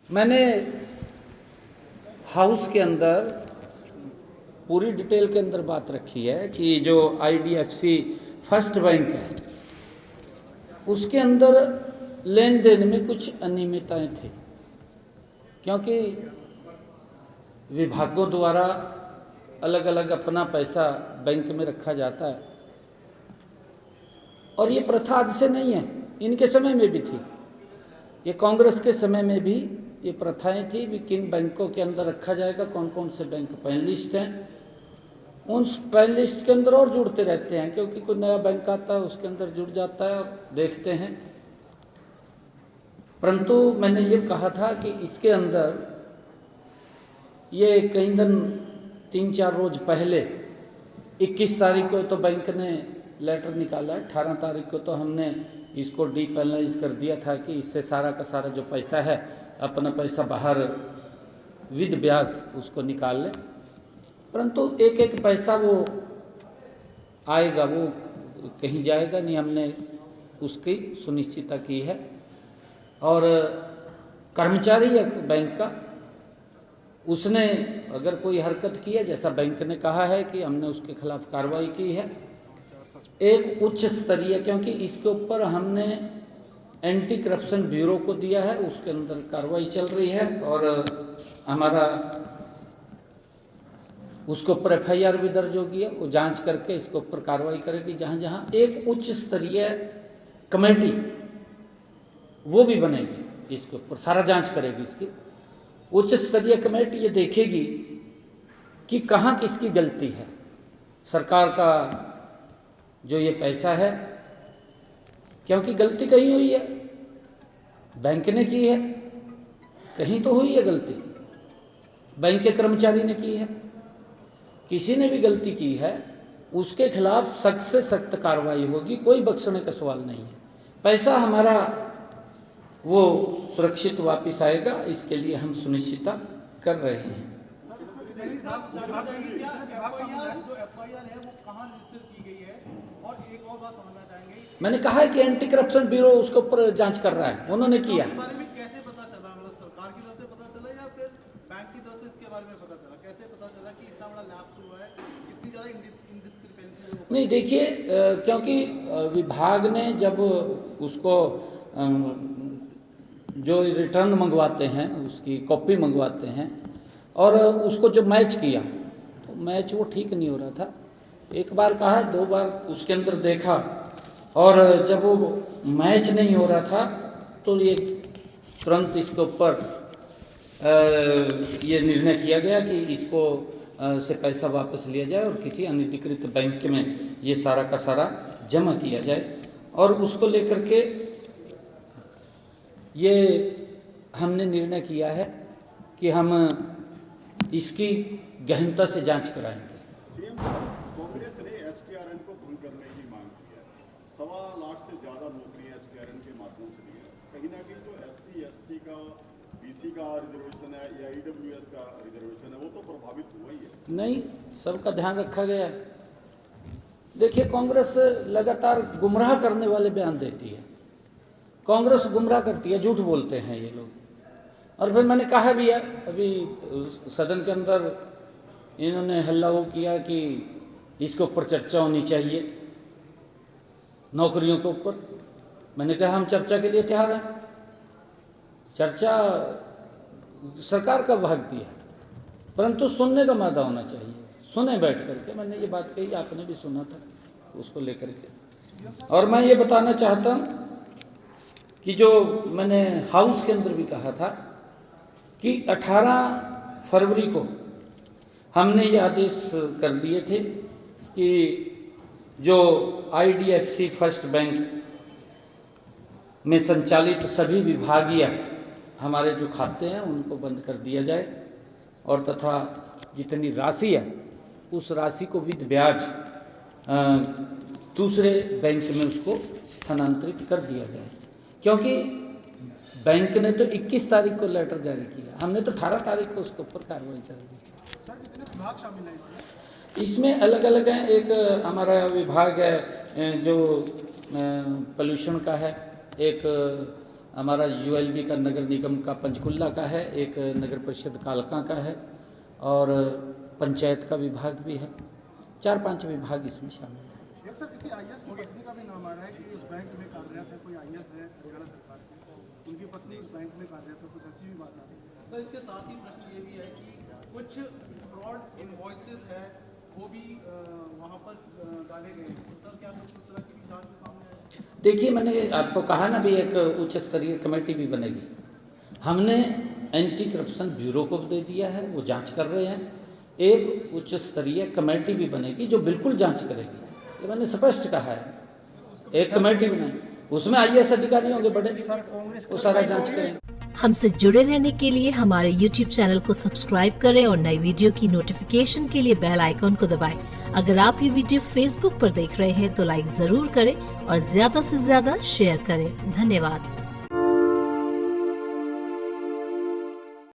मैंने हाउस के अंदर पूरी डिटेल के अंदर बात रखी है कि जो IDFC फर्स्ट बैंक है उसके अंदर लेन देन में कुछ अनियमितताएं थी, क्योंकि विभागों द्वारा अलग अलग अपना पैसा बैंक में रखा जाता है और ये प्रथा आज से नहीं है, इनके समय में भी थी। ये कांग्रेस के समय में भी ये प्रथाएं थी भी किन बैंकों के अंदर रखा जाएगा, कौन कौन से बैंक पैन लिस्ट हैं, उन पैन लिस्ट के अंदर और जुड़ते रहते हैं, क्योंकि कोई नया बैंक आता है उसके अंदर जुड़ जाता है और देखते हैं। परंतु मैंने ये कहा था कि इसके अंदर ये कई दिन 3-4 रोज पहले 21 तारीख को तो बैंक ने लेटर निकाला, 18 तारीख को तो हमने इसको डीपेनलाइज कर दिया था कि इससे सारा का सारा जो पैसा है अपना पैसा बाहर विद ब्याज उसको निकाल ले। परंतु एक एक पैसा वो आएगा, वो कहीं जाएगा नहीं, हमने उसकी सुनिश्चितता की है। और कर्मचारी है बैंक का, उसने अगर कोई हरकत की है, जैसा बैंक ने कहा है कि हमने उसके खिलाफ कार्रवाई की है एक उच्च स्तरीय, क्योंकि इसके ऊपर हमने एंटी करप्शन ब्यूरो को दिया है, उसके अंदर कार्रवाई चल रही है और हमारा उसके ऊपर FIR भी दर्ज होगी है, वो जांच करके इसके ऊपर कार्रवाई करेगी। जहाँ जहाँ एक उच्च स्तरीय कमेटी वो भी बनेगी, इसके ऊपर सारा जांच करेगी। इसकी उच्च स्तरीय कमेटी ये देखेगी कि कहाँ किसकी गलती है। सरकार का जो ये पैसा है, क्योंकि गलती कहीं हुई है, बैंक ने की है, कहीं तो हुई है गलती, बैंक के कर्मचारी ने की है, किसी ने भी गलती की है उसके खिलाफ सख्त से सख्त कार्रवाई होगी, कोई बख्शने का सवाल नहीं है। पैसा हमारा वो सुरक्षित वापस आएगा, इसके लिए हम सुनिश्चितता कर रहे हैं। मैंने कहा है कि एंटी करप्शन ब्यूरो उसके ऊपर जांच कर रहा है, उन्होंने किया। कैसे पता चला, मतलब सरकार की तरफ से पता चला या फिर बैंक की तरफ से इसके बारे में पता चला? कैसे पता चला कि इतना बड़ा लैप्स हुआ है, इतनी ज़्यादा इंडिस्क्रिपेंसी? नहीं देखिए, क्योंकि विभाग ने जब उसको जो रिटर्न मंगवाते हैं उसकी कॉपी मंगवाते हैं और उसको जो मैच किया तो मैच वो ठीक नहीं हो रहा था। एक बार कहा, 2 बार उसके अंदर देखा और जब वो मैच नहीं हो रहा था तो ये तुरंत इसके ऊपर ये निर्णय किया गया कि इसको से पैसा वापस लिया जाए और किसी अनधिकृत बैंक में ये सारा का सारा जमा किया जाए। और उसको लेकर के ये हमने निर्णय किया है कि हम इसकी गहनता से जांच कराएंगे। कांग्रेस ने HTRN को भंग करने की मांग की है। 1.25 लाख से ज्यादा नौकरियां HTRN के माध्यम से दी है। कहीं ना कहीं जो SC ST का BC का रिजर्वेशन है या EWS का रिजर्वेशन है वो तो प्रभावित हुआ ही है। नहीं, सबका ध्यान रखा गया है। देखिए, कांग्रेस लगातार गुमराह करने वाले बयान देती है, कांग्रेस गुमराह करती है, झूठ बोलते हैं ये लोग। और फिर मैंने कहा भी है, अभी सदन के अंदर इन्होंने हल्ला वो किया कि इसके ऊपर चर्चा होनी चाहिए, नौकरियों के ऊपर। मैंने कहा हम चर्चा के लिए तैयार हैं, चर्चा सरकार का भागती है, परंतु सुनने का मादा होना चाहिए, सुने बैठ करके। मैंने ये बात कही, आपने भी सुना था उसको लेकर के। और मैं ये बताना चाहता हूँ कि जो मैंने हाउस के अंदर भी कहा था कि 18 फरवरी को हमने ये आदेश कर दिए थे कि जो IDFC फर्स्ट बैंक में संचालित सभी विभागीय हमारे जो खाते हैं उनको बंद कर दिया जाए और तथा जितनी राशि है उस राशि को विद ब्याज दूसरे बैंक में उसको स्थानांतरित कर दिया जाए। क्योंकि बैंक ने तो 21 तारीख को लेटर जारी किया, हमने तो 18 तारीख को उसके ऊपर कार्रवाई कर दी। सर, कितने विभाग शामिल हैं इसमें? अलग अलग हैं। एक हमारा विभाग है जो पोल्यूशन का है, एक हमारा यूएलबी का नगर निगम का पंचकुला का है, एक नगर परिषद कालका का है और पंचायत का विभाग भी है। 4-5 विभाग इसमें शामिल है। सर किसी आईएएस की पत्नी का भी नाम आ रहा है कि उस बैंक में कार्यरत है, कोई आईएएस है हरियाणा सरकार की, उनकी पत्नी उस बैंक में कार्यरत है, कुछ ऐसी भी बात आ रही है। तो इसके साथ ही प्रश्न ये भी है कि कुछ फ्रॉड इनवॉइसेस है वो भी वहाँ पर डाले गए हैं, तो सर क्या कुछ इस तरह की जांच के सामने है? देखिए, मैंने आपको कहा ना भी एक उच्च स्तरीय कमेटी भी बनेगी। हमने एंटी करप्शन ब्यूरो को दे दिया है, वो जांच कर रहे हैं। एक उच्च स्तरीय कमेटी भी बनेगी जो बिल्कुल जांच करेगी, ये मैंने स्पष्ट कहा है। एक कमेटी बनाएगी, उसमें आईएएस अधिकारी होंगे बड़े, वो सारा जांच करेंगे। हमसे जुड़े रहने के लिए हमारे YouTube चैनल को सब्सक्राइब करें और नई वीडियो की नोटिफिकेशन के लिए बेल आइकॉन को दबाएं। अगर आप ये वीडियो Facebook पर देख रहे हैं तो लाइक जरूर करें और ज्यादा से ज्यादा शेयर करें। धन्यवाद।